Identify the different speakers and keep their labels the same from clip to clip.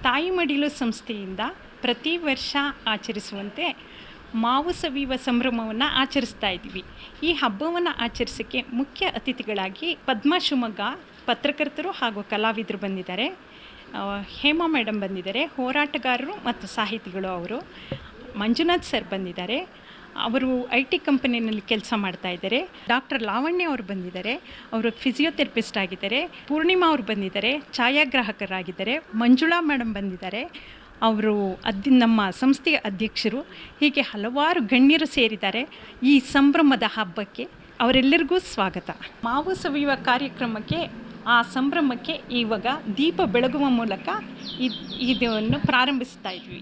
Speaker 1: ತಾಯಿ ಮಡಿಲು ಸಂಸ್ಥೆಯಿಂದ ಪ್ರತಿ ವರ್ಷ ಆಚರಿಸುವಂತೆ ಮಾವು ಸವಿಯುವ ಸಂಭ್ರಮವನ್ನು ಆಚರಿಸ್ತಾ ಇದ್ವಿ. ಈ ಹಬ್ಬವನ್ನು ಆಚರಿಸೋಕ್ಕೆ ಮುಖ್ಯ ಅತಿಥಿಗಳಾಗಿ ಪದ್ಮ ಶಿವಮೊಗ್ಗ ಪತ್ರಕರ್ತರು ಹಾಗೂ ಕಲಾವಿದರು ಬಂದಿದ್ದಾರೆ. ಹೇಮಾ ಮೇಡಮ್ ಬಂದಿದ್ದಾರೆ, ಹೋರಾಟಗಾರರು ಮತ್ತು ಸಾಹಿತಿಗಳು ಅವರು. ಮಂಜುನಾಥ್ ಸರ್ ಬಂದಿದ್ದಾರೆ, ಅವರು IT ಕಂಪನಿಯಲ್ಲಿ ಕೆಲಸ ಮಾಡ್ತಾ ಇದ್ದಾರೆ. ಡಾಕ್ಟರ್ ಲಾವಣ್ಯ ಅವರು ಬಂದಿದ್ದಾರೆ, ಅವರು ಫಿಸಿಯೋಥೆರಪಿಸ್ಟ್ ಆಗಿದ್ದಾರೆ. ಪೂರ್ಣಿಮಾ ಅವರು ಬಂದಿದ್ದಾರೆ, ಛಾಯಾಗ್ರಾಹಕರಾಗಿದ್ದಾರೆ. ಮಂಜುಳಾ ಮೇಡಮ್ ಬಂದಿದ್ದಾರೆ, ಅವರು ನಮ್ಮ ಸಂಸ್ಥೆಯ ಅಧ್ಯಕ್ಷರು. ಹೀಗೆ ಹಲವಾರು ಗಣ್ಯರು ಸೇರಿದ್ದಾರೆ ಈ ಸಂಭ್ರಮದ ಹಬ್ಬಕ್ಕೆ. ಅವರೆಲ್ಲರಿಗೂ ಸ್ವಾಗತ. ಮಾವು ಸವಿಯುವ ಕಾರ್ಯಕ್ರಮಕ್ಕೆ, ಆ ಸಂಭ್ರಮಕ್ಕೆ ಇವಾಗ ದೀಪ ಬೆಳಗುವ ಮೂಲಕ ಇದನ್ನು ಪ್ರಾರಂಭಿಸ್ತಾ ಇದ್ವಿ.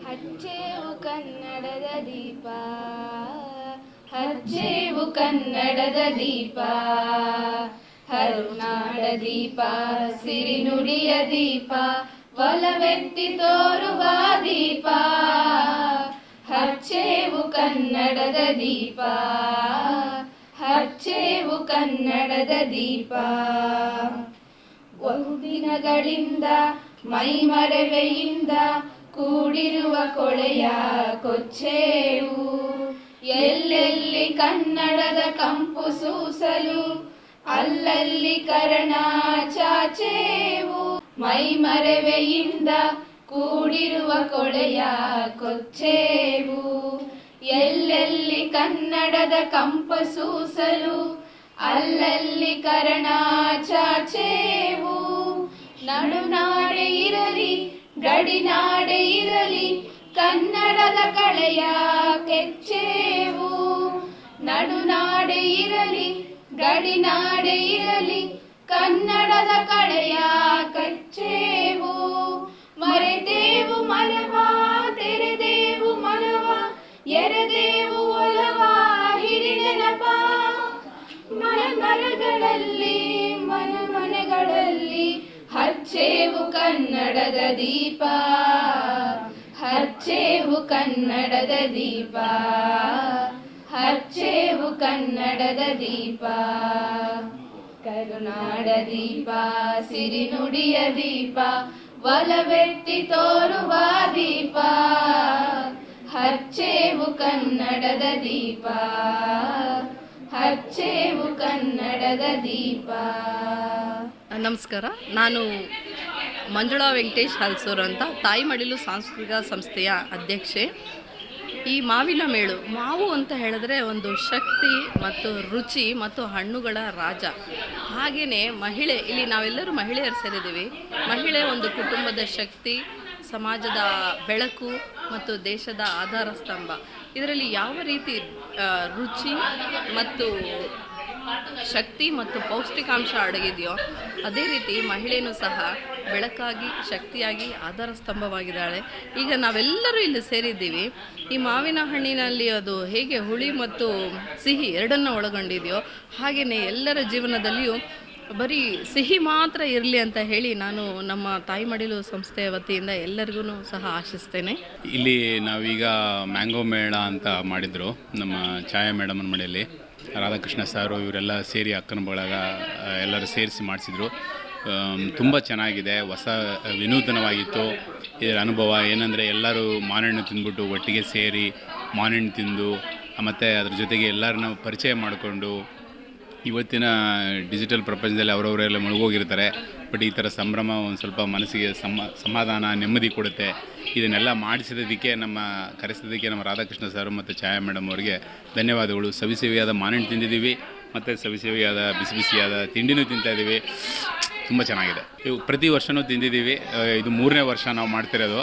Speaker 2: ಹಚ್ಚೇವು ಕನ್ನಡದ ದೀಪ, ಹಚ್ಚೇವು ಕನ್ನಡದ ದೀಪ, ಕರುನಾಡ ದೀಪ, ಸಿರಿನುಡಿಯ ದೀಪ, ಒಲವೆತ್ತಿ ತೋರುವ ದೀಪ. ಹಚ್ಚೇವು ಕನ್ನಡದ ದೀಪ, ಹಚ್ಚೇವು ಕನ್ನಡದ ದೀಪ. ಬಹುದಿನಗಳಿಂದ ಮೈಮರೆವೆಯಿಂದ ಕೂಡಿರುವ ಕೊಳೆಯ ಕೊಚ್ಚೇವು, ಎಲ್ಲೆಲ್ಲಿ ಕನ್ನಡದ ಕಂಪು ಸೂಸಲು ಅಲ್ಲಲ್ಲಿ ಕರ್ಣ ಚಾಚೇವು. ಮೈಮರೆವೆಯಿಂದ ಕೂಡಿರುವ ಕೊಳೆಯ ಕೊಚ್ಚೇವು, ಎಲ್ಲೆಲ್ಲಿ ಕನ್ನಡದ ಕಂಪ ಸೂಸಲು ಅಲ್ಲಲ್ಲಿ ಕರ್ಣ ಚಾಚೇವು. ನಡುನಾಡೆ ಇರಲಿ ಗಡಿನಾಡೆ ಇರಲಿ ಕನ್ನಡದ ಕಳೆಯ ಕೆಚ್ಚೇವು. ನಡುನಾಡೆ ಇರಲಿ ಗಡಿನಾಡೆ ಇರಲಿ ಕನ್ನಡದ ಕಳೆಯ ಕಚ್ಚೇವು. ಮರೆದೇವು ಮನವ ತೆರೆದೇವು ಮನವ, ಎರೆದೇವು ಒಲವ ಹಿಡಿ ನೆನಪ. ಮರಗಳಲ್ಲಿ ಮನೆಗಳಲ್ಲಿ ಹಚ್ಚೇವು ಕನ್ನಡದ ದೀಪ, ಹಚ್ಚೇವು ಕನ್ನಡದ ದೀಪ, ಹಚ್ಚೇವು ಕನ್ನಡದ ದೀಪ. ಕರುನಾಡ ದೀಪ, ಸಿರಿನುಡಿಯ ದೀಪ, ಒಲವೆತ್ತಿ ತೋರುವ ದೀಪ. ಹಚ್ಚೇವು ಕನ್ನಡದ ದೀಪ, ಹಚ್ಚೇವು ಕನ್ನಡದ ದೀಪ.
Speaker 3: ನಮಸ್ಕಾರ, ನಾನು ಮಂಜುಳಾ ವೆಂಕಟೇಶ್ ಹಲ್ಸೂರು ಅಂತ ತಾಯಿ ಮಡಿಲು ಸಾಂಸ್ಕೃತಿಕ ಸಂಸ್ಥೆಯ ಅಧ್ಯಕ್ಷೆ. ಈ ಮಾವಿನ ಮೇಳು, ಮಾವು ಅಂತ ಹೇಳಿದ್ರೆ ಒಂದು ಶಕ್ತಿ ಮತ್ತು ರುಚಿ ಮತ್ತು ಹಣ್ಣುಗಳ ರಾಜ. ಹಾಗೆಯೇ ಮಹಿಳೆ, ಇಲ್ಲಿ ನಾವೆಲ್ಲರೂ ಮಹಿಳೆಯರು ಸೇರಿದ್ದೀವಿ. ಮಹಿಳೆ ಒಂದು ಕುಟುಂಬದ ಶಕ್ತಿ, ಸಮಾಜದ ಬೆಳಕು ಮತ್ತು ದೇಶದ ಆಧಾರ ಸ್ತಂಭ. ಇದರಲ್ಲಿ ಯಾವ ರೀತಿ ರುಚಿ ಮತ್ತು ಶಕ್ತಿ ಮತ್ತು ಪೌಷ್ಟಿಕಾಂಶ ಅಡಗಿದೆಯೋ ಅದೇ ರೀತಿ ಮಹಿಳೆಯೂ ಸಹ ಬೆಳಕಾಗಿ, ಶಕ್ತಿಯಾಗಿ, ಆಧಾರ ಸ್ತಂಭವಾಗಿದ್ದಾಳೆ. ಈಗ ನಾವೆಲ್ಲರೂ ಇಲ್ಲಿ ಸೇರಿದ್ದೀವಿ. ಈ ಮಾವಿನ ಹಣ್ಣಿನಲ್ಲಿ ಅದು ಹೇಗೆ ಹುಳಿ ಮತ್ತು ಸಿಹಿ ಎರಡನ್ನು ಒಳಗೊಂಡಿದೆಯೋ ಹಾಗೆಯೇ ಎಲ್ಲರ ಜೀವನದಲ್ಲಿಯೂ ಬರೀ ಸಿಹಿ ಮಾತ್ರ ಇರಲಿ ಅಂತ ಹೇಳಿ ನಾನು ನಮ್ಮ ತಾಯಿ ಮಡಿಲು ಸಂಸ್ಥೆಯ ವತಿಯಿಂದ ಎಲ್ಲರಿಗೂ ಸಹ ಆಶಿಸ್ತೇನೆ.
Speaker 4: ಇಲ್ಲಿ ನಾವೀಗ ಮ್ಯಾಂಗೋ ಮೇಳ ಅಂತ ಮಾಡಿದರು ನಮ್ಮ ಛಾಯಾ ಮೇಡಮನ ಮನೆಯಲ್ಲಿ. ರಾಧಾಕೃಷ್ಣ ಸಾರು ಇವರೆಲ್ಲ ಸೇರಿ ಅಕ್ಕನ ಬಳಗ ಎಲ್ಲರೂ ಸೇರಿಸಿ ಮಾಡಿಸಿದ್ರು. ತುಂಬ ಚೆನ್ನಾಗಿದೆ, ಹೊಸ ವಿನೂತನವಾಗಿತ್ತು ಇದರ ಅನುಭವ. ಏನಂದರೆ ಎಲ್ಲರೂ ಮಾವಿನಹಣ್ಣು ತಿಂದ್ಬಿಟ್ಟು ಒಟ್ಟಿಗೆ ಸೇರಿ ಮಾವಿನಹಣ್ಣು ತಿಂದು ಮತ್ತು ಅದ್ರ ಜೊತೆಗೆ ಎಲ್ಲರನ್ನ ಪರಿಚಯ ಮಾಡಿಕೊಂಡು, ಇವತ್ತಿನ ಡಿಜಿಟಲ್ ಪ್ರಪಂಚದಲ್ಲಿ ಅವರವರೆಲ್ಲ ಮುಳುಗೋಗಿರ್ತಾರೆ. ಬಟ್ ಈ ಥರ ಸಂಭ್ರಮ ಒಂದು ಸ್ವಲ್ಪ ಮನಸ್ಸಿಗೆ ಸಮಾಧಾನ, ನೆಮ್ಮದಿ ಕೊಡುತ್ತೆ. ಇದನ್ನೆಲ್ಲ ಮಾಡಿಸಿದ್ದಕ್ಕೆ, ಕರೆಸಿದ್ದಕ್ಕೆ ನಮ್ಮ ರಾಧಾಕೃಷ್ಣ ಸರ್ ಮತ್ತು ಛಾಯಾ ಮೇಡಮ್ ಅವರಿಗೆ ಧನ್ಯವಾದಗಳು. ಸವಿಯಾದ ಮಾವಿನಹಣ್ಣು ತಿಂದಿದ್ದೀವಿ ಮತ್ತು ಸವಿಯಾದ ಬಿಸಿ ಬಿಸಿಯಾದ ತಿಂಡಿನೂ ತಿಂತಾಯಿದ್ದೀವಿ. ತುಂಬ ಚೆನ್ನಾಗಿದೆ. ಇವು ಪ್ರತಿ ವರ್ಷವೂ ತಿಂದಿದ್ದೀವಿ. ಇದು 3ನೇ ವರ್ಷ ನಾವು ಮಾಡ್ತಿರೋದು.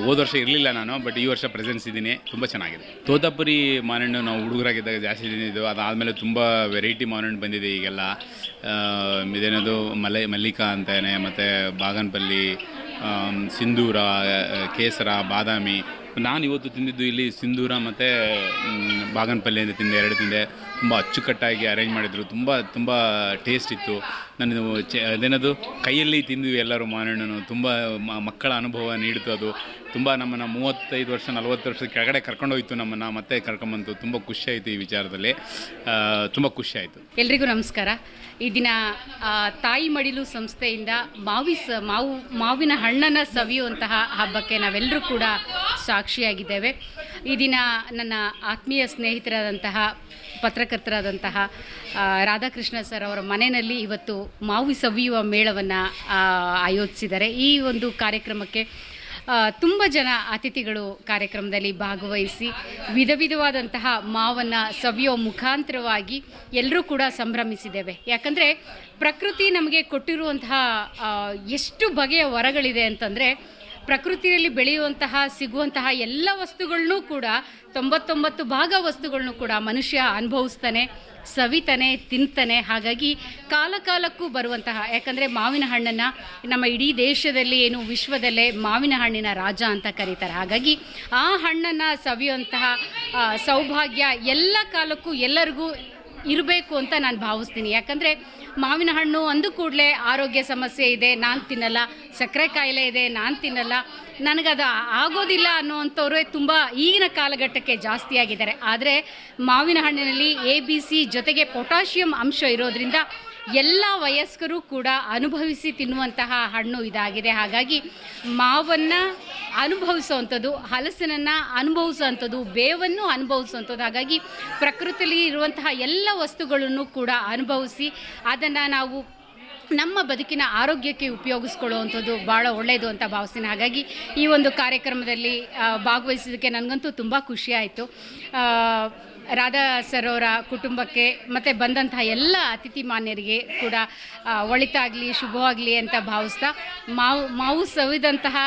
Speaker 4: ಹೋದ ವರ್ಷ ಇರಲಿಲ್ಲ ನಾನು, ಬಟ್ ಈ ವರ್ಷ ಪ್ರೆಸೆನ್ಸ್ ಇದ್ದೀನಿ. ತುಂಬ ಚೆನ್ನಾಗಿದೆ. ತೋತಾಪುರಿ ಮಾವಿನಹಣ್ಣು ನಾವು ಹುಡುಗರಾಗಿದ್ದಾಗ ಜಾಸ್ತಿ ತಿಂದಿದ್ದು. ಅದಾದಮೇಲೆ ತುಂಬ ವೆರೈಟಿ ಮಾವಿನಹಣ್ಣು ಬಂದಿದೆ ಈಗೆಲ್ಲ. ಇದೇನದು ಮಲ್ಲಿಕಾ ಅಂತಾನೆ, ಮತ್ತು ಬಾಗನಪಲ್ಲಿ, ಸಿಂಧೂರ, ಕೇಸರ, ಬಾದಾಮಿ. ನಾನು ಇವತ್ತು ತಿಂದಿದ್ದು ಇಲ್ಲಿ ಸಿಂಧೂರ ಮತ್ತು ಬಾಗನಪಲ್ಲಿ ಅಂತ ತಿಂದೆ, 2 ತಿಂದೆ. ತುಂಬ ಅಚ್ಚುಕಟ್ಟಾಗಿ ಅರೇಂಜ್ ಮಾಡಿದರು. ತುಂಬ ಟೇಸ್ಟ್ ಇತ್ತು. ನಾನು ಅದೇನದು ಕೈಯಲ್ಲಿ ತಿಂದ್ವಿ ಎಲ್ಲರೂ ಮಾವಿನಹಣ್ಣು. ತುಂಬ ಮಕ್ಕಳ ಅನುಭವ ನೀಡಿತು ಅದು. ತುಂಬ ನಮ್ಮನ್ನು 35 ವರ್ಷ 40 ವರ್ಷದ ಕೆಳಗಡೆ ಕರ್ಕೊಂಡೋಯ್ತು, ನಮ್ಮನ್ನು ಮತ್ತೆ ಕರ್ಕೊಂಬಂತು. ತುಂಬ ಖುಷಿಯಾಯಿತು ಈ ವಿಚಾರದಲ್ಲಿ, ತುಂಬ ಖುಷಿಯಾಯಿತು.
Speaker 5: ಎಲ್ರಿಗೂ ನಮಸ್ಕಾರ. ಈ ದಿನ ತಾಯಿ ಮಡಿಲು ಸಂಸ್ಥೆಯಿಂದ ಮಾವಿನ ಹಣ್ಣನ್ನು ಸವಿಯುವಂತಹ ಹಬ್ಬಕ್ಕೆ ನಾವೆಲ್ಲರೂ ಕೂಡ ಸಾಕ್ಷಿಯಾಗಿದ್ದೇವೆ. ಈ ದಿನ ನನ್ನ ಆತ್ಮೀಯ ಸ್ನೇಹಿತರಾದಂತಹ ಪತ್ರಕರ್ತರಾದಂತಹ ರಾಧಾಕೃಷ್ಣ ಸರ್ ಅವರ ಮನೆಯಲ್ಲಿ ಇವತ್ತು ಮಾವು ಸವಿಯುವ ಮೇಳವನ್ನು ಆಯೋಜಿಸಿದ್ದಾರೆ. ಈ ಒಂದು ಕಾರ್ಯಕ್ರಮಕ್ಕೆ ತುಂಬ ಜನ ಅತಿಥಿಗಳು ಕಾರ್ಯಕ್ರಮದಲ್ಲಿ ಭಾಗವಹಿಸಿ ವಿಧವಾದಂತಹ ಮಾವನ್ನು ಸವಿಯೋ ಮುಖಾಂತರವಾಗಿ ಎಲ್ಲರೂ ಕೂಡ ಸಂಭ್ರಮಿಸಿದ್ದೇವೆ. ಯಾಕಂದರೆ ಪ್ರಕೃತಿ ನಮಗೆ ಕೊಟ್ಟಿರುವಂತಹ ಎಷ್ಟು ಬಗೆಯ ವರಗಳಿದೆ ಅಂತಂದರೆ, ಪ್ರಕೃತಿಯಲ್ಲಿ ಬೆಳೆಯುವಂತಹ ಸಿಗುವಂತಹ ಎಲ್ಲ ವಸ್ತುಗಳನ್ನೂ ಕೂಡ 99% ವಸ್ತುಗಳನ್ನೂ ಕೂಡ ಮನುಷ್ಯ ಅನುಭವಿಸ್ತಾನೆ, ಸವಿತಾನೆ, ತಿಂತಾನೆ. ಹಾಗಾಗಿ ಕಾಲಕ್ಕೂ ಬರುವಂತಹ, ಯಾಕಂದರೆ ಮಾವಿನ ಹಣ್ಣನ್ನು ನಮ್ಮ ಇಡೀ ದೇಶದಲ್ಲಿ ವಿಶ್ವದಲ್ಲೇ ಮಾವಿನ ಹಣ್ಣಿನ ರಾಜ ಅಂತ ಕರೀತಾರೆ. ಹಾಗಾಗಿ ಆ ಹಣ್ಣನ್ನು ಸವಿಯುವಂತಹ ಸೌಭಾಗ್ಯ ಎಲ್ಲ ಕಾಲಕ್ಕೂ ಎಲ್ಲರಿಗೂ ಇರಬೇಕು ಅಂತ ನಾನು ಭಾವಿಸ್ತೀನಿ. ಯಾಕಂದರೆ ಮಾವಿನ ಹಣ್ಣು ಅಂದ ಕೂಡಲೇ ಆರೋಗ್ಯ ಸಮಸ್ಯೆ ಇದೆ, ನಾನು ತಿನ್ನಲ್ಲ, ಸಕ್ಕರೆ ಕಾಯಿಲೆ ಇದೆ, ನಾನು ತಿನ್ನಲ್ಲ, ನನಗದು ಆಗೋದಿಲ್ಲ ಅನ್ನೋವಂಥವ್ರೆ ತುಂಬ ಈಗಿನ ಕಾಲಘಟ್ಟಕ್ಕೆ ಜಾಸ್ತಿ ಆಗಿದ್ದಾರೆ. ಆದರೆ ಮಾವಿನ ಹಣ್ಣಿನಲ್ಲಿ ABC ಜೊತೆಗೆ ಪೊಟ್ಯಾಷಿಯಂ ಅಂಶ ಇರೋದ್ರಿಂದ ಎಲ್ಲ ವಯಸ್ಕರು ಕೂಡ ಅನುಭವಿಸಿ ತಿನ್ನುವಂತಹ ಹಣ್ಣು ಇದಾಗಿದೆ. ಹಾಗಾಗಿ ಮಾವನ್ನು ಅನುಭವಿಸುವಂಥದ್ದು, ಹಲಸಿನನ್ನು ಅನುಭವಿಸುವಂಥದ್ದು, ಬೇವನ್ನು ಅನುಭವಿಸುವಂಥದ್ದು. ಹಾಗಾಗಿ ಪ್ರಕೃತಿಯಲ್ಲಿ ಇರುವಂತಹ ಎಲ್ಲ ವಸ್ತುಗಳನ್ನು ಕೂಡ ಅನುಭವಿಸಿ ಅದನ್ನು ನಾವು ನಮ್ಮ ಬದುಕಿನ ಆರೋಗ್ಯಕ್ಕೆ ಉಪಯೋಗಿಸ್ಕೊಳ್ಳುವಂಥದ್ದು ಭಾಳ ಒಳ್ಳೆಯದು ಅಂತ ಭಾವಿಸ್ತೀನಿ. ಹಾಗಾಗಿ ಈ ಒಂದು ಕಾರ್ಯಕ್ರಮದಲ್ಲಿ ಭಾಗವಹಿಸೋದಕ್ಕೆ ನನಗಂತೂ ತುಂಬ ಖುಷಿಯಾಯಿತು. ರಾಧಾ ಸರ್ ಅವರ ಕುಟುಂಬಕ್ಕೆ ಮತ್ತು ಬಂದಂತಹ ಎಲ್ಲ ಅತಿಥಿ ಮಾನ್ಯರಿಗೆ ಕೂಡ ಒಳಿತಾಗಲಿ, ಶುಭವಾಗಲಿ ಅಂತ ಭಾವಿಸ್ತಾ, ಮಾವು ಸವಿದಂತಹ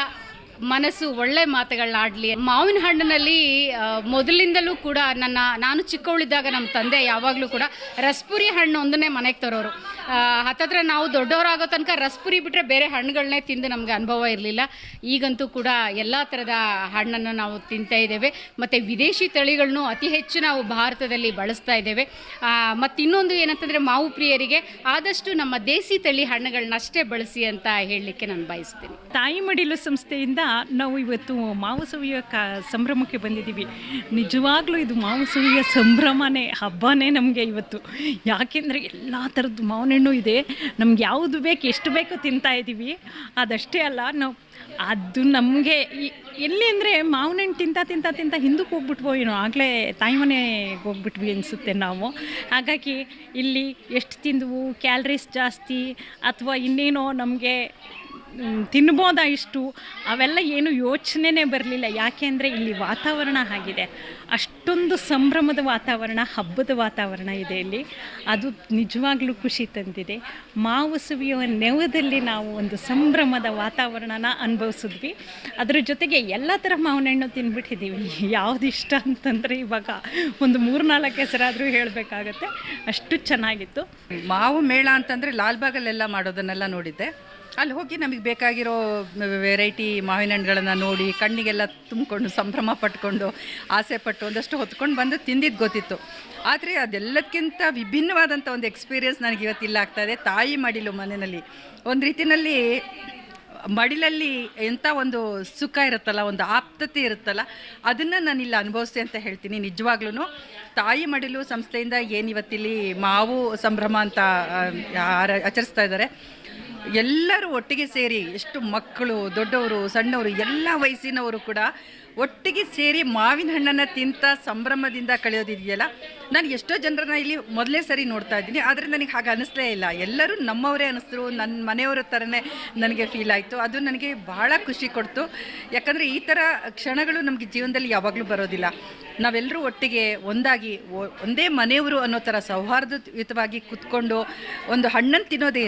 Speaker 5: ಮನಸ್ಸು ಒಳ್ಳೆ ಮಾತುಗಳನ್ನಾಡಲಿ. ಮಾವಿನ ಹಣ್ಣಿನಲ್ಲಿ ಮೊದಲಿಂದಲೂ ಕೂಡ ನಾನು ಚಿಕ್ಕವಳಿದ್ದಾಗ ನಮ್ಮ ತಂದೆ ಯಾವಾಗಲೂ ಕೂಡ ರಸ್ಪುರಿ ಹಣ್ಣು ಒಂದನ್ನೇ ಮನೆಗೆ ತರೋರು. ಹತ್ತತ್ರ ನಾವು ದೊಡ್ಡವರಾಗೋ ತನಕ ರಸ್ಪುರಿ ಬಿಟ್ಟರೆ ಬೇರೆ ಹಣ್ಣುಗಳನ್ನೇ ತಿಂದು ನಮಗೆ ಅನುಭವ ಇರಲಿಲ್ಲ. ಈಗಂತೂ ಕೂಡ ಎಲ್ಲ ಥರದ ಹಣ್ಣನ್ನು ನಾವು ತಿಂತಾ ಇದ್ದೇವೆ. ಮತ್ತು ವಿದೇಶಿ ತಳಿಗಳನ್ನು ಅತಿ ಹೆಚ್ಚು ನಾವು ಭಾರತದಲ್ಲಿ ಬಳಸ್ತಾ ಇದ್ದೇವೆ. ಮತ್ತು ಇನ್ನೊಂದು ಏನಂತಂದರೆ, ಮಾವು ಪ್ರಿಯರಿಗೆ ಆದಷ್ಟು ನಮ್ಮ ದೇಸಿ ತಳಿ ಹಣ್ಣುಗಳನ್ನಷ್ಟೇ ಬಳಸಿ ಅಂತ ಹೇಳಲಿಕ್ಕೆ ನಾನು ಬಯಸ್ತೀನಿ.
Speaker 1: ತಾಯಿ ಮಡಿಲು ಸಂಸ್ಥೆಯಿಂದ ನಾವು ಇವತ್ತು ಮಾವು ಸವಿಯೋ ಸಂಭ್ರಮಕ್ಕೆ ಬಂದಿದ್ದೀವಿ. ನಿಜವಾಗ್ಲೂ ಇದು ಮಾವು ಸವಿಯೋ ಸಂಭ್ರಮನೇ, ಹಬ್ಬನೇ ನಮಗೆ ಇವತ್ತು. ಯಾಕೆಂದರೆ ಎಲ್ಲ ಥರದ್ದು ಮಾವಿನ ಹಣ್ಣು ಇದೆ, ನಮ್ಗೆ ಯಾವುದು ಬೇಕು ಎಷ್ಟು ಬೇಕೋ ತಿಂತಾ ಇದ್ದೀವಿ. ಅದಷ್ಟೇ ಅಲ್ಲ, ಅದು ನಮಗೆ ಎಲ್ಲಿ ಅಂದರೆ ಮಾವಿನ ಹಣ್ಣು ತಿಂತ ಹಿಂದಕ್ಕೆ ಹೋಗ್ಬಿಟ್ವೋ ಏನೋ, ಆಗಲೇ ತಾಯಿ ಮನೆಗೆ ಹೋಗ್ಬಿಟ್ವಿ ಅನಿಸುತ್ತೆ ನಾವು. ಹಾಗಾಗಿ ಇಲ್ಲಿ ಎಷ್ಟು ತಿಂದವು, ಕ್ಯಾಲರೀಸ್ ಜಾಸ್ತಿ ಅಥವಾ ಇನ್ನೇನೋ ನಮಗೆ ತಿನ್ಬೋದಾ ಇಷ್ಟು, ಅವೆಲ್ಲ ಏನು ಯೋಚನೆನೇ ಬರಲಿಲ್ಲ. ಯಾಕೆ ಅಂದರೆ ಇಲ್ಲಿ ವಾತಾವರಣ ಆಗಿದೆ, ಅಷ್ಟೊಂದು ಸಂಭ್ರಮದ ವಾತಾವರಣ, ಹಬ್ಬದ ವಾತಾವರಣ ಇದೆ ಇಲ್ಲಿ. ಅದು ನಿಜವಾಗ್ಲೂ ಖುಷಿ ತಂದಿದೆ. ಮಾವು ಸವಿಯುವ ನೆವದಲ್ಲಿ ನಾವು ಒಂದು ಸಂಭ್ರಮದ ವಾತಾವರಣನ ಅನುಭವಿಸಿದ್ವಿ. ಅದ್ರ ಜೊತೆಗೆ ಎಲ್ಲ ಥರ ಮಾವಿನ ಹಣ್ಣು ತಿಂದ್ಬಿಟ್ಟಿದ್ದೀವಿ. ಯಾವುದು ಇಷ್ಟ ಅಂತಂದರೆ ಇವಾಗ ಒಂದು 3-4 ಹೆಸರಾದರೂ ಹೇಳಬೇಕಾಗತ್ತೆ, ಅಷ್ಟು ಚೆನ್ನಾಗಿತ್ತು.
Speaker 6: ಮಾವು ಮೇಳ ಅಂತಂದರೆ ಲಾಲ್ಬಾಗಲ್ಲೆಲ್ಲ ಮಾಡೋದನ್ನೆಲ್ಲ ನೋಡಿದ್ದೆ. ಅಲ್ಲಿ ಹೋಗಿ ನಮಗೆ ಬೇಕಾಗಿರೋ ವೆರೈಟಿ ಮಾವಿನ ಹಣ್ಣುಗಳನ್ನು ನೋಡಿ ಕಣ್ಣಿಗೆಲ್ಲ ತುಂಬಿಕೊಂಡು ಸಂಭ್ರಮ ಪಟ್ಕೊಂಡು ಆಸೆ ಪಟ್ಟು ಒಂದಷ್ಟು ಹೊತ್ಕೊಂಡು ಬಂದು ತಿಂದಿದ್ದು ಗೊತ್ತಿತ್ತು. ಆದರೆ ಅದೆಲ್ಲದಕ್ಕಿಂತ ವಿಭಿನ್ನವಾದಂಥ ಒಂದು ಎಕ್ಸ್ಪೀರಿಯೆನ್ಸ್ ನನಗೆ ಇವತ್ತಿಲ್ಲ ಆಗ್ತಾಯಿದೆ. ತಾಯಿ ಮಡಿಲು ಮನೆಯಲ್ಲಿ ಒಂದು ರೀತಿಯಲ್ಲಿ ಮಡಿಲಲ್ಲಿ ಎಂಥ ಒಂದು ಸುಖ ಇರುತ್ತಲ್ಲ, ಒಂದು ಆಪ್ತತೆ ಇರುತ್ತಲ್ಲ, ಅದನ್ನು ನಾನಿಲ್ಲಿ ಅನುಭವಿಸ್ತೆ ಅಂತ ಹೇಳ್ತೀನಿ. ನಿಜವಾಗ್ಲೂ ತಾಯಿ ಮಡಿಲು ಸಂಸ್ಥೆಯಿಂದ ಏನು ಇವತ್ತಿಲ್ಲಿ ಮಾವು ಸಂಭ್ರಮ ಅಂತ ಆಚರಿಸ್ತಾ ಇದ್ದಾರೆ. ಎಲ್ಲರೂ ಒಟ್ಟಿಗೆ ಸೇರಿ, ಎಷ್ಟು ಮಕ್ಕಳು, ದೊಡ್ಡವರು, ಸಣ್ಣವರು, ಎಲ್ಲ ವಯಸ್ಸಿನವರು ಕೂಡ ಒಟ್ಟಿಗೆ ಸೇರಿ ಮಾವಿನ ಹಣ್ಣನ್ನು ತಿಂತ ಸಂಭ್ರಮದಿಂದ ಕಳೆಯೋದಿದೆಯಲ್ಲ, ನಾನು ಎಷ್ಟೋ ಜನರನ್ನ ಇಲ್ಲಿ ಮೊದಲೇ ಸರಿ ನೋಡ್ತಾ ಇದ್ದೀನಿ. ಆದರೆ ನನಗೆ ಹಾಗೆ ಅನ್ನಿಸ್ಲೇ ಇಲ್ಲ. ಎಲ್ಲರೂ ನಮ್ಮವರೇ ಅನ್ನಿಸ್ತರು, ನನ್ನ ಮನೆಯವರ ಥರನೇ ನನಗೆ ಫೀಲ್ ಆಯಿತು. ಅದು ನನಗೆ ಬಹಳ ಖುಷಿ ಕೊಡ್ತು. ಯಾಕಂದರೆ ಈ ಥರ ಕ್ಷಣಗಳು ನಮಗೆ ಜೀವನದಲ್ಲಿ ಯಾವಾಗಲೂ ಬರೋದಿಲ್ಲ. ನಾವೆಲ್ಲರೂ ಒಟ್ಟಿಗೆ ಒಂದಾಗಿ ಒಂದೇ ಮನೆಯವರು ಅನ್ನೋ ಥರ ಸೌಹಾರ್ದಯುತವಾಗಿ ಕೂತ್ಕೊಂಡು ಒಂದು ಹಣ್ಣನ್ನು ತಿನ್ನೋದೇ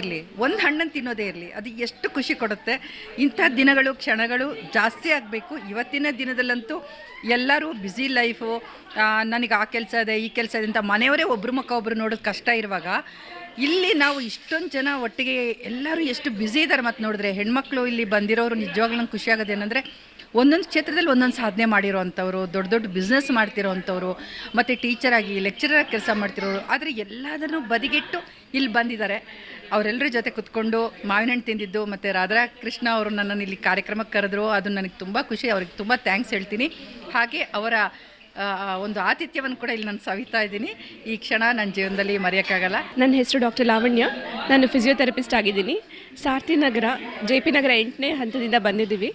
Speaker 6: ಇರಲಿ, ಅದು ಎಷ್ಟು ಖುಷಿ ಕೊಡುತ್ತೆ. ಇಂಥ ದಿನಗಳು, ಕ್ಷಣಗಳು ಜಾಸ್ತಿ ಆಗಬೇಕು. ಇವತ್ತಿನ ದಿನದಲ್ಲಂತೂ ಎಲ್ಲರೂ ಬ್ಯುಸಿ ಲೈಫು, ನನಗೆ ಆ ಕೆಲಸ ಇದೆ, ಈ ಕೆಲಸ ಇದೆ ಅಂತ ಮನೆಯವರೇ ಒಬ್ಬರು ಮುಖ ಒಬ್ಬರು ನೋಡೋದು ಕಷ್ಟ ಇರುವಾಗ, ಇಲ್ಲಿ ನಾವು ಇಷ್ಟೊಂದು ಜನ ಒಟ್ಟಿಗೆ ಎಲ್ಲರೂ ಎಷ್ಟು ಬ್ಯುಸಿ ಇದ್ದಾರೆ. ಮತ್ತು ನೋಡಿದ್ರೆ ಹೆಣ್ಮಕ್ಳು ಇಲ್ಲಿ ಬಂದಿರೋರು ನಿಜವಾಗ್ಲೂ ನಂಗೆ ಖುಷಿ ಆಗೋದು ಏನಂದರೆ, ಒಂದೊಂದು ಕ್ಷೇತ್ರದಲ್ಲಿ ಒಂದೊಂದು ಸಾಧನೆ ಮಾಡಿರೋವಂಥವ್ರು, ದೊಡ್ಡ ದೊಡ್ಡ ಬಿಸ್ನೆಸ್ ಮಾಡ್ತಿರೋವಂಥವ್ರು, ಮತ್ತು ಟೀಚರಾಗಿ ಲೆಕ್ಚರರ್ ಕೆಲಸ ಮಾಡ್ತಿರೋರು. ಆದರೆ ಎಲ್ಲದನ್ನು ಬದಿಗಿಟ್ಟು ಇಲ್ಲಿ ಬಂದಿದ್ದಾರೆ. ಅವರೆಲ್ಲರ ಜೊತೆ ಕುತ್ಕೊಂಡು ಮಾವಿನ ಹಣ್ಣು ತಿಂದಿದ್ದು, ಮತ್ತು ರಾಧಾಕೃಷ್ಣ ಅವರು ನನ್ನನ್ನು ಇಲ್ಲಿ ಕಾರ್ಯಕ್ರಮಕ್ಕೆ ಕರೆದ್ರು. ಅದು ನನಗೆ ತುಂಬ ಖುಷಿ. ಅವ್ರಿಗೆ ತುಂಬ ಥ್ಯಾಂಕ್ಸ್ ಹೇಳ್ತೀನಿ. ಹಾಗೆ ಅವರ ಒಂದು ಆತಿಥ್ಯವನ್ನು ಕೂಡ ಇಲ್ಲಿ ನಾನು ಸವಿತಾ ಇದ್ದೀನಿ. ಈ ಕ್ಷಣ ನನ್ನ ಜೀವನದಲ್ಲಿ ಮರೆಯೋಕ್ಕಾಗಲ್ಲ.
Speaker 7: ನನ್ನ ಹೆಸರು ಡಾಕ್ಟರ್ ಲಾವಣ್ಯ. ನಾನು ಫಿಸಿಯೋಥೆರಪಿಸ್ಟ್ ಆಗಿದ್ದೀನಿ. ಸಾರ್ತಿ ನಗರ JP ನಗರ 8ನೇ ಹಂತದಿಂದ ಬಂದಿದ್ದೀವಿ.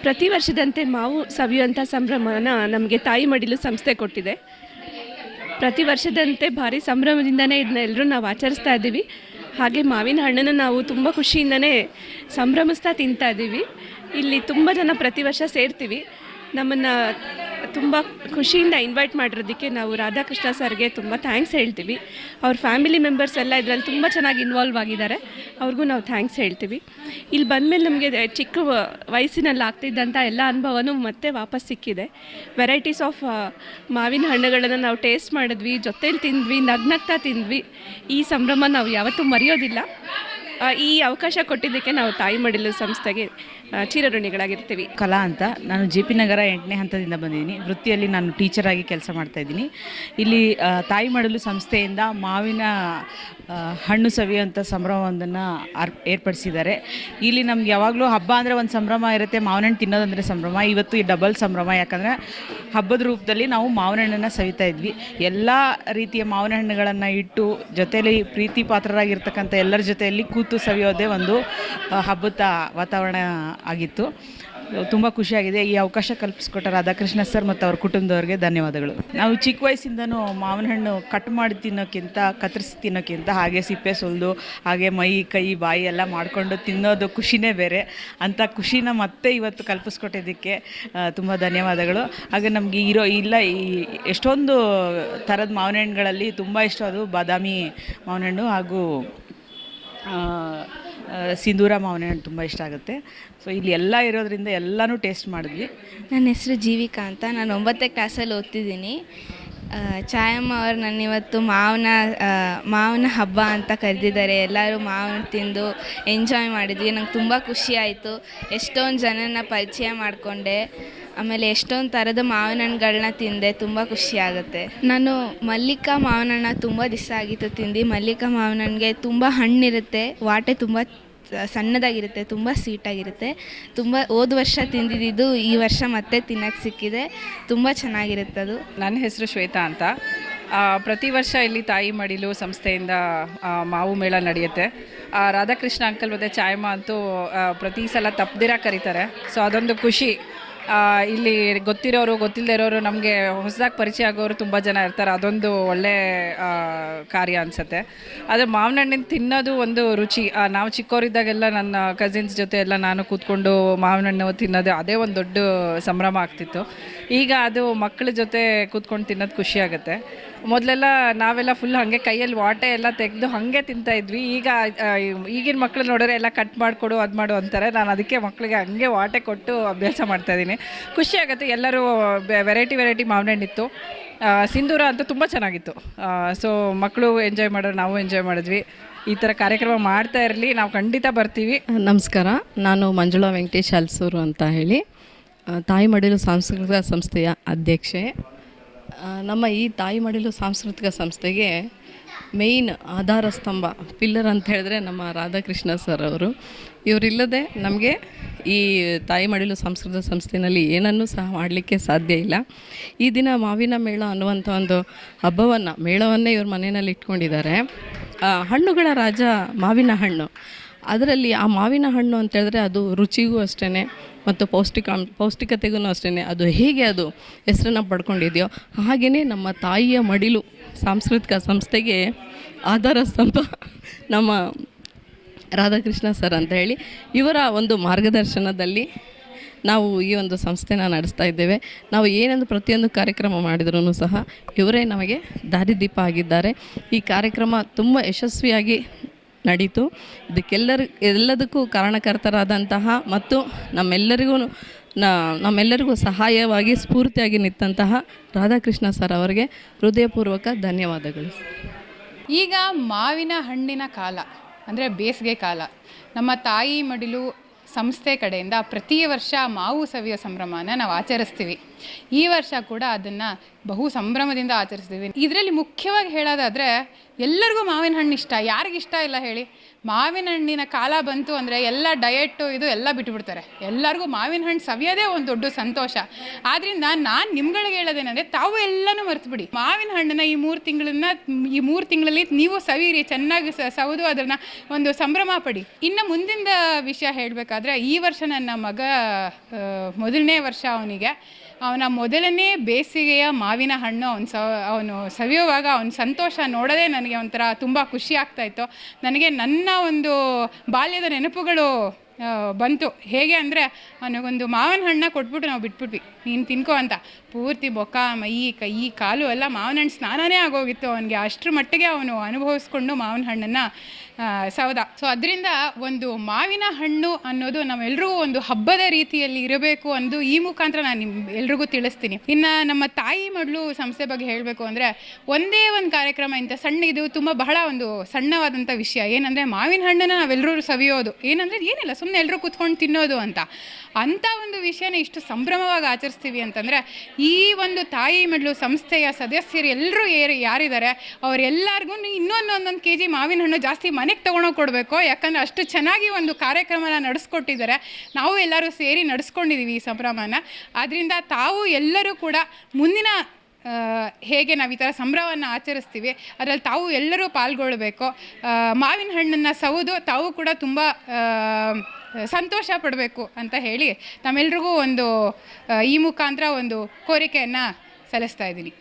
Speaker 7: ಪ್ರತಿ ವರ್ಷದಂತೆ ಮಾವು ಸವಿಯುವಂಥ ಸಂಭ್ರಮನ ನಮಗೆ ತಾಯಿ ಮಡಿಲು ಸಂಸ್ಥೆ ಕೊಟ್ಟಿದೆ. ಪ್ರತಿ ವರ್ಷದಂತೆ ಭಾರಿ ಸಂಭ್ರಮದಿಂದನೇ ಇದನ್ನ ಎಲ್ಲರೂ ನಾವು ಆಚರಿಸ್ತಾ ಇದ್ದೀವಿ. ಹಾಗೆ ಮಾವಿನ ಹಣ್ಣನ್ನು ನಾವು ತುಂಬ ಖುಷಿಯಿಂದನೇ ಸಂಭ್ರಮಿಸ್ತಾ ತಿಂತಾ ಇದ್ದೀವಿ. ಇಲ್ಲಿ ತುಂಬ ಜನ ಪ್ರತಿ ವರ್ಷ ಸೇರ್ತೀವಿ. ನಮ್ಮನ್ನು ತುಂಬ ಖುಷಿಯಿಂದ ಇನ್ವೈಟ್ ಮಾಡಿರೋದಕ್ಕೆ ನಾವು ರಾಧಾಕೃಷ್ಣ ಸರ್ಗೆ ತುಂಬ ಥ್ಯಾಂಕ್ಸ್ ಹೇಳ್ತೀವಿ. ಅವ್ರ ಫ್ಯಾಮಿಲಿ ಮೆಂಬರ್ಸ್ ಎಲ್ಲ ಇದರಲ್ಲಿ ತುಂಬ ಚೆನ್ನಾಗಿ ಇನ್ವಾಲ್ವ್ ಆಗಿದ್ದಾರೆ. ಅವ್ರಿಗೂ ನಾವು ಥ್ಯಾಂಕ್ಸ್ ಹೇಳ್ತೀವಿ. ಇಲ್ಲಿ ಬಂದಮೇಲೆ ನಮಗೆ ಚಿಕ್ಕ ವಯಸ್ಸಿನಲ್ಲಿ ಆಗ್ತಿದ್ದಂಥ ಎಲ್ಲ ಅನುಭವನೂ ಮತ್ತೆ ವಾಪಸ್ ಸಿಕ್ಕಿದೆ. ವೆರೈಟೀಸ್ ಆಫ್ ಮಾವಿನ ಹಣ್ಣುಗಳನ್ನು ನಾವು ಟೇಸ್ಟ್ ಮಾಡಿದ್ವಿ, ಜೊತೇಲಿ ತಿಂದ್ವಿ, ನಗ್ನಗ್ತಾ ತಿಂದ್ವಿ. ಈ ಸಂಭ್ರಮ ನಾವು ಯಾವತ್ತೂ ಮರೆಯೋದಿಲ್ಲ. ಈ ಅವಕಾಶ ಕೊಟ್ಟಿದ್ದಕ್ಕೆ ನಾವು ತಾಯಿ ಮಡಿಲು ಸಂಸ್ಥೆಗೆ ಚಿರಋಣಿಗಳಾಗಿರ್ತೀವಿ.
Speaker 8: ಕಲಾ ಅಂತ, ನಾನು JP ನಗರ 8ನೇ ಹಂತದಿಂದ ಬಂದಿದ್ದೀನಿ. ವೃತ್ತಿಯಲ್ಲಿ ನಾನು ಟೀಚರಾಗಿ ಕೆಲಸ ಮಾಡ್ತಾಯಿದ್ದೀನಿ. ಇಲ್ಲಿ ತಾಯಿ ಮಡಿಲು ಸಂಸ್ಥೆಯಿಂದ ಮಾವಿನ ಹಣ್ಣು ಸವಿಯುವಂಥ ಸಂಭ್ರಮವೊಂದನ್ನು ಏರ್ಪಡಿಸಿದ್ದಾರೆ. ಇಲ್ಲಿ ನಮ್ಗೆ ಯಾವಾಗಲೂ ಹಬ್ಬ ಅಂದರೆ ಒಂದು ಸಂಭ್ರಮ ಇರುತ್ತೆ, ಮಾವಿನ ಹಣ್ಣು ತಿನ್ನೋದಂದರೆ ಸಂಭ್ರಮ. ಇವತ್ತು ಈ ಡಬಲ್ ಸಂಭ್ರಮ, ಯಾಕಂದರೆ ಹಬ್ಬದ ರೂಪದಲ್ಲಿ ನಾವು ಮಾವಿನ ಹಣ್ಣನ್ನು ಸವಿತಾ ಇದ್ವಿ. ಎಲ್ಲ ರೀತಿಯ ಮಾವಿನ ಹಣ್ಣುಗಳನ್ನು ಇಟ್ಟು ಜೊತೆಯಲ್ಲಿ ಪ್ರೀತಿ ಪಾತ್ರರಾಗಿರ್ತಕ್ಕಂಥ ಎಲ್ಲರ ಜೊತೆಯಲ್ಲಿ ಕೂತು ಸವಿಯೋದೇ ಒಂದು ಹಬ್ಬದ ವಾತಾವರಣ ಆಗಿತ್ತು. ತುಂಬ ಖುಷಿಯಾಗಿದೆ. ಈ ಅವಕಾಶ ಕಲ್ಪಿಸ್ಕೊಟ್ಟ ರಾಧಾಕೃಷ್ಣ ಸರ್ ಮತ್ತು ಅವ್ರ ಕುಟುಂಬದವ್ರಿಗೆ ಧನ್ಯವಾದಗಳು. ನಾವು ಚಿಕ್ಕ ವಯಸ್ಸಿಂದನೂ ಮಾವಿನ ಹಣ್ಣು ಕಟ್ ಮಾಡಿ ತಿನ್ನೋಕ್ಕಿಂತ, ಕತ್ತರಿಸಿ ತಿನ್ನೋಕ್ಕಿಂತ ಹಾಗೆ ಸಿಪ್ಪೆ ಸುಲಿದು ಹಾಗೆ ಮೈ ಕೈ ಬಾಯಿ ಎಲ್ಲ ಮಾಡಿಕೊಂಡು ತಿನ್ನೋದು ಖುಷಿನೇ ಬೇರೆ. ಅಂಥ ಖುಷಿನ ಮತ್ತೆ ಇವತ್ತು ಕಲ್ಪಿಸ್ಕೊಟ್ಟಿದ್ದಕ್ಕೆ ತುಂಬ ಧನ್ಯವಾದಗಳು. ಹಾಗೆ ನಮಗೆ ಈ ಎಷ್ಟೊಂದು ಥರದ ಮಾವಿನ ಹಣ್ಣುಗಳಲ್ಲಿ ತುಂಬ ಇಷ್ಟ ಅದು ಬಾದಾಮಿ ಮಾವಿನ ಹಣ್ಣು ಹಾಗೂ ಸಿಂಧೂರ ಮಾವಿನ ಹಣ್ಣು ತುಂಬ ಇಷ್ಟ ಆಗುತ್ತೆ. ಸೊ ಇಲ್ಲಿ ಎಲ್ಲ ಇರೋದ್ರಿಂದ ಎಲ್ಲನೂ ಟೇಸ್ಟ್ ಮಾಡಿದ್ವಿ.
Speaker 2: ನನ್ನ ಹೆಸರು ಜೀವಿಕಾ ಅಂತ. ನಾನು 9ನೇ ಕ್ಲಾಸಲ್ಲಿ ಓದ್ತಿದ್ದೀನಿ. ಛಾಯಮ್ಮ ಅವರು ನನ್ನಿವತ್ತು ಮಾವಿನ ಹಬ್ಬ ಅಂತ ಕರೆದಿದ್ದಾರೆ. ಎಲ್ಲರೂ ಮಾವಿನ ತಿಂದು ಎಂಜಾಯ್ ಮಾಡಿದ್ವಿ. ನಂಗೆ ತುಂಬ ಖುಷಿ ಆಯಿತು. ಎಷ್ಟೊಂದು ಜನನ ಪರಿಚಯ ಮಾಡಿಕೊಂಡೆ. ಆಮೇಲೆ ಎಷ್ಟೊಂದು ಥರದ ಮಾವಿನ ಹಣ್ಣುಗಳನ್ನ ತಿಂದೆ. ತುಂಬ ಖುಷಿ ಆಗುತ್ತೆ. ನಾನು ಮಲ್ಲಿಕಾ ಮಾವಿನ ಹಣ್ಣು ತುಂಬ ದಿವಸ ಆಗಿತ್ತು ತಿಂದು. ಮಲ್ಲಿಕಾ ಮಾವಿನ ಹಣ್ಣಿಗೆ ತುಂಬ ಹಣ್ಣಿರುತ್ತೆ, ವಾಟೆ ತುಂಬ ಸಣ್ಣದಾಗಿರುತ್ತೆ, ತುಂಬ ಸ್ವೀಟಾಗಿರುತ್ತೆ. ತುಂಬ ಹೋದ ವರ್ಷ ತಿಂದಿದ್ದು ಈ ವರ್ಷ ಮತ್ತೆ ತಿನ್ನೋಕ್ಕೆ ಸಿಕ್ಕಿದೆ. ತುಂಬ ಚೆನ್ನಾಗಿರುತ್ತೆ ಅದು.
Speaker 6: ನನ್ನ ಹೆಸರು ಶ್ವೇತಾ ಅಂತ. ಪ್ರತಿ ವರ್ಷ ಇಲ್ಲಿ ತಾಯಿ ಮಡಿಲು ಸಂಸ್ಥೆಯಿಂದ ಮಾವು ಮೇಳ ನಡೆಯುತ್ತೆ. ರಾಧಾಕೃಷ್ಣ ಅಂಕಲ್ ಮತ್ತು ಚಾಯಮ್ಮ ಅಂತೂ ಪ್ರತಿ ಸಲ ತಪ್ಪದಿರ ಕರೀತಾರೆ. ಸೊ ಅದೊಂದು ಖುಷಿ. ಇಲ್ಲಿ ಗೊತ್ತಿರೋರು ಗೊತ್ತಿಲ್ಲದೆ ಇರೋರು ನಮಗೆ ಹೊಸದಾಗಿ ಪರಿಚಯ ಆಗೋರು ತುಂಬ ಜನ ಇರ್ತಾರೆ. ಅದೊಂದು ಒಳ್ಳೆ ಕಾರ್ಯ ಅನಿಸುತ್ತೆ. ಆದರೆ ಮಾವಿನ ಹಣ್ಣಿನ ತಿನ್ನೋದು ಒಂದು ರುಚಿ. ನಾವು ಚಿಕ್ಕವರಿದ್ದಾಗೆಲ್ಲ ನನ್ನ ಕಸಿನ್ಸ್ ಜೊತೆ ಎಲ್ಲ ನಾನು ಕೂತ್ಕೊಂಡು ಮಾವಿನ ಹಣ್ಣು ತಿನ್ನೋದು ಅದೇ ಒಂದು ದೊಡ್ಡ ಸಂಭ್ರಮ ಆಗ್ತಿತ್ತು. ಈಗ ಅದು ಮಕ್ಕಳ ಜೊತೆ ಕೂತ್ಕೊಂಡು ತಿನ್ನೋದು ಖುಷಿ ಆಗುತ್ತೆ. ಮೊದಲೆಲ್ಲ ನಾವೆಲ್ಲ ಫುಲ್ ಹಾಗೆ ಕೈಯಲ್ಲಿ ವಾಟೆ ಎಲ್ಲ ತೆಗೆದು ಹಾಗೆ ತಿಂತಾಯಿದ್ವಿ. ಈಗಿನ ಮಕ್ಕಳು ನೋಡಿದ್ರೆ ಎಲ್ಲ ಕಟ್ ಮಾಡಿಕೊಡು ಅದು ಮಾಡು ಅಂತಾರೆ. ನಾನು ಅದಕ್ಕೆ ಮಕ್ಕಳಿಗೆ ಹಾಗೆ ವಾಟೆ ಕೊಟ್ಟು ಅಭ್ಯಾಸ ಮಾಡ್ತಾಯಿದ್ದೀನಿ. ಖುಷಿ ಆಗುತ್ತೆ. ಎಲ್ಲರೂ ವೆರೈಟಿ ಮಾವಿನ ಹಣ್ಣಿತ್ತು. ಸಿಂಧೂರ ಅಂತೂ ತುಂಬ ಚೆನ್ನಾಗಿತ್ತು. ಸೊ ಮಕ್ಕಳು ಎಂಜಾಯ್ ಮಾಡೋರು, ನಾವು ಎಂಜಾಯ್ ಮಾಡಿದ್ವಿ. ಈ ಥರ ಕಾರ್ಯಕ್ರಮ ಮಾಡ್ತಾ ಇರಲಿ, ನಾವು ಖಂಡಿತ ಬರ್ತೀವಿ.
Speaker 3: ನಮಸ್ಕಾರ, ನಾನು ಮಂಜುಳಾ ವೆಂಕಟೇಶ್ ಹಲ್ಸೂರು ಅಂತ ಹೇಳಿ ತಾಯಿ ಮಡಿಲು ಸಾಂಸ್ಕೃತಿಕ ಸಂಸ್ಥೆಯ ಅಧ್ಯಕ್ಷೆ. ನಮ್ಮ ಈ ತಾಯಿ ಮಡಿಲು ಸಾಂಸ್ಕೃತಿಕ ಸಂಸ್ಥೆಗೆ ಮೇಯ್ನ್ ಆಧಾರ ಸ್ತಂಭ, ಪಿಲ್ಲರ್ ಅಂತ ಹೇಳಿದ್ರೆ ನಮ್ಮ ರಾಧಾಕೃಷ್ಣ ಸರ್ ಅವರು. ಇವರಿಲ್ಲದೆ ನಮಗೆ ಈ ತಾಯಿ ಮಡಿಲು ಸಾಂಸ್ಕೃತಿಕ ಸಂಸ್ಥೆಯಲ್ಲಿ ಏನನ್ನೂ ಸಹ ಮಾಡಲಿಕ್ಕೆ ಸಾಧ್ಯ ಇಲ್ಲ. ಈ ದಿನ ಮಾವಿನ ಮೇಳ ಅನ್ನುವಂಥ ಒಂದು ಮೇಳವನ್ನೇ ಇವ್ರ ಮನೆಯಲ್ಲಿ ಇಟ್ಕೊಂಡಿದ್ದಾರೆ. ಹಣ್ಣುಗಳ ರಾಜ ಮಾವಿನ ಹಣ್ಣು. ಅದರಲ್ಲಿ ಆ ಮಾವಿನ ಹಣ್ಣು ಅಂತ ಹೇಳಿದ್ರೆ ಅದು ರುಚಿಗೂ ಅಷ್ಟೇ ಮತ್ತು ಪೌಷ್ಟಿಕತೆಗೂ ಅಷ್ಟೇ ಅದು ಹೇಗೆ ಅದು ಹೆಸರನ್ನು ಪಡ್ಕೊಂಡಿದೆಯೋ ಹಾಗೆಯೇ ನಮ್ಮ ತಾಯಿಯ ಮಡಿಲು ಸಾಂಸ್ಕೃತಿಕ ಸಂಸ್ಥೆಗೆ ಆಧಾರ ಸ್ತಂಭ ನಮ್ಮ ರಾಧಾಕೃಷ್ಣ ಸರ್ ಅಂತ ಹೇಳಿ ಇವರ ಒಂದು ಮಾರ್ಗದರ್ಶನದಲ್ಲಿ ನಾವು ಈ ಒಂದು ಸಂಸ್ಥೆನ ನಡೆಸ್ತಾ ಇದ್ದೇವೆ. ನಾವು ಏನೆಂದು ಪ್ರತಿಯೊಂದು ಕಾರ್ಯಕ್ರಮ ಮಾಡಿದ್ರೂ ಸಹ ಇವರೇ ನಮಗೆ ದಾರಿದೀಪ ಆಗಿದ್ದಾರೆ. ಈ ಕಾರ್ಯಕ್ರಮ ತುಂಬ ಯಶಸ್ವಿಯಾಗಿ ನಡೀತು. ಎಲ್ಲದಕ್ಕೂ ಕಾರಣಕರ್ತರಾದಂತಹ ಮತ್ತು ನಮ್ಮೆಲ್ಲರಿಗೂ ಸಹಾಯವಾಗಿ ಸ್ಫೂರ್ತಿಯಾಗಿ ನಿಂತಹ ರಾಧಾಕೃಷ್ಣ ಸರ್ ಅವರಿಗೆ ಹೃದಯಪೂರ್ವಕ ಧನ್ಯವಾದಗಳು.
Speaker 9: ಈಗ ಮಾವಿನ ಹಣ್ಣಿನ ಕಾಲ ಅಂದರೆ ಬೇಸಿಗೆ ಕಾಲ. ನಮ್ಮ ತಾಯಿ ಮಡಿಲು ಸಂಸ್ಥೆ ಕಡೆಯಿಂದ ಪ್ರತಿ ವರ್ಷ ಮಾವು ಸವಿಯೋ ಸಂಭ್ರಮನ ನಾವು ಆಚರಿಸ್ತೀವಿ. ಈ ವರ್ಷ ಕೂಡ ಅದನ್ನು ಬಹು ಸಂಭ್ರಮದಿಂದ ಆಚರಿಸ್ತೀವಿ. ಇದರಲ್ಲಿ ಮುಖ್ಯವಾಗಿ ಹೇಳೋದಾದರೆ ಎಲ್ಲರಿಗೂ ಮಾವಿನ ಹಣ್ಣು ಇಷ್ಟ. ಯಾರಿಗಿಷ್ಟ ಇಲ್ಲ ಹೇಳಿ? ಮಾವಿನ ಹಣ್ಣಿನ ಕಾಲ ಬಂತು ಅಂದರೆ ಎಲ್ಲ ಡಯೆಟ್ಟು ಇದು ಎಲ್ಲ ಬಿಟ್ಟುಬಿಡ್ತಾರೆ. ಎಲ್ಲರಿಗೂ ಮಾವಿನ ಹಣ್ಣು ಸವಿಯೋದೇ ಒಂದು ದೊಡ್ಡ ಸಂತೋಷ. ಆದ್ದರಿಂದ ನಾನು ನಿಮ್ಗಳಿಗೆ ಹೇಳೋದೇನೆಂದರೆ ತಾವು ಎಲ್ಲನೂ ಮರೆತುಬಿಡಿ. ಮಾವಿನ ಹಣ್ಣನ್ನು ಈ 3 ತಿಂಗಳಲ್ಲಿ ನೀವು ಸವಿಯಿರಿ, ಚೆನ್ನಾಗಿ ಸವಿದು ಅದನ್ನು ಒಂದು ಸಂಭ್ರಮ ಪಡಿ. ಇನ್ನು ಮುಂದಿನ ವಿಷಯ ಹೇಳಬೇಕಾದ್ರೆ ಈ ವರ್ಷ ನನ್ನ ಮಗ ಮೊದಲನೇ ವರ್ಷ ಅವನ ಮೊದಲನೇ ಬೇಸಿಗೆಯ ಮಾವಿನ ಹಣ್ಣು ಅವನು ಸವಿಯುವಾಗ ಅವನ ಸಂತೋಷ ನೋಡೋದೇ ನನಗೆ ಒಂಥರ ತುಂಬ ಖುಷಿ ಆಗ್ತಾಯಿತ್ತು. ನನಗೆ ನನ್ನ ಒಂದು ಬಾಲ್ಯದ ನೆನಪುಗಳು ಬಂತು. ಹೇಗೆ ಅಂದರೆ ಅವನಿಗೊಂದು ಮಾವಿನ ಹಣ್ಣು ಕೊಟ್ಬಿಟ್ಟು ನಾವು ಬಿಟ್ಬಿಟ್ವಿ, ನೀನು ತಿನ್ಕೋ ಅಂತ. ಪೂರ್ತಿ ಬೊಕ್ಕ, ಮೈ, ಕೈ, ಕಾಲು ಎಲ್ಲ ಮಾವಿನ ಹಣ್ಣು ಸ್ನಾನನೇ ಆಗೋಗಿತ್ತು ಅವನಿಗೆ. ಅಷ್ಟರ ಮಟ್ಟಿಗೆ ಅವನು ಅನುಭವಿಸ್ಕೊಂಡು ಮಾವಿನ ಹಣ್ಣನ್ನು ಸೌದ. ಸೊ ಅದರಿಂದ ಒಂದು ಮಾವಿನ ಹಣ್ಣು ಅನ್ನೋದು ನಾವೆಲ್ಲರಿಗೂ ಒಂದು ಹಬ್ಬದ ರೀತಿಯಲ್ಲಿ ಇರಬೇಕು ಅಂದು ಈ ಮುಖಾಂತರ ನಾನು ಎಲ್ರಿಗೂ ತಿಳಿಸ್ತೀನಿ. ಇನ್ನು ನಮ್ಮ ತಾಯಿ ಮಡ್ಲು ಸಂಸ್ಥೆ ಬಗ್ಗೆ ಹೇಳಬೇಕು ಅಂದರೆ ಒಂದೇ ಒಂದು ಕಾರ್ಯಕ್ರಮ ಇಂಥ ಇದು ಬಹಳ ಒಂದು ಸಣ್ಣವಾದಂಥ ವಿಷಯ. ಏನಂದರೆ ಮಾವಿನ ಹಣ್ಣನ್ನು ನಾವೆಲ್ಲರೂ ಸವಿಯೋದು. ಏನಂದರೆ ಏನಿಲ್ಲ, ಸುಮ್ಮನೆ ಎಲ್ಲರೂ ಕೂತ್ಕೊಂಡು ತಿನ್ನೋದು ಅಂಥ ಒಂದು ವಿಷಯನ ಇಷ್ಟು ಸಂಭ್ರಮವಾಗಿ ಆಚರಿಸ್ತೀವಿ ಅಂತಂದರೆ ಈ ಒಂದು ತಾಯಿ ಮಡ್ಲು ಸಂಸ್ಥೆಯ ಸದಸ್ಯರು ಎಲ್ಲರೂ ಯಾರಿದ್ದಾರೆ ಅವರೆಲ್ಲರಿಗೂ ಒಂದೊಂದು kg ಮಾವಿನ ಹಣ್ಣು ಜಾಸ್ತಿ ಮನೆಗೆ ತೊಗೊಂಡೋಗಿ ಕೊಡಬೇಕು. ಯಾಕಂದರೆ ಅಷ್ಟು ಚೆನ್ನಾಗಿ ಒಂದು ಕಾರ್ಯಕ್ರಮನ ನಡೆಸ್ಕೊಟ್ಟಿದ್ದಾರೆ. ನಾವು ಎಲ್ಲರೂ ಸೇರಿ ನಡೆಸ್ಕೊಂಡಿದ್ದೀವಿ ಈ ಸಂಭ್ರಮನ. ಆದ್ದರಿಂದ ತಾವು ಎಲ್ಲರೂ ಕೂಡ ಮುಂದಿನ ಹೇಗೆ ನಾವು ಈ ಥರ ಸಂಭ್ರಮವನ್ನು ಆಚರಿಸ್ತೀವಿ ಅದರಲ್ಲಿ ತಾವು ಎಲ್ಲರೂ ಪಾಲ್ಗೊಳ್ಳಬೇಕು. ಮಾವಿನ ಹಣ್ಣನ್ನು ಸವಿದು ತಾವು ಕೂಡ ತುಂಬ ಸಂತೋಷ ಪಡಬೇಕು ಅಂತ ಹೇಳಿ ತಮ್ಮೆಲ್ರಿಗೂ ಒಂದು ಈ ಮುಖಾಂತರ ಒಂದು ಕೋರಿಕೆಯನ್ನು ಸಲ್ಲಿಸ್ತಾ ಇದ್ದೀನಿ.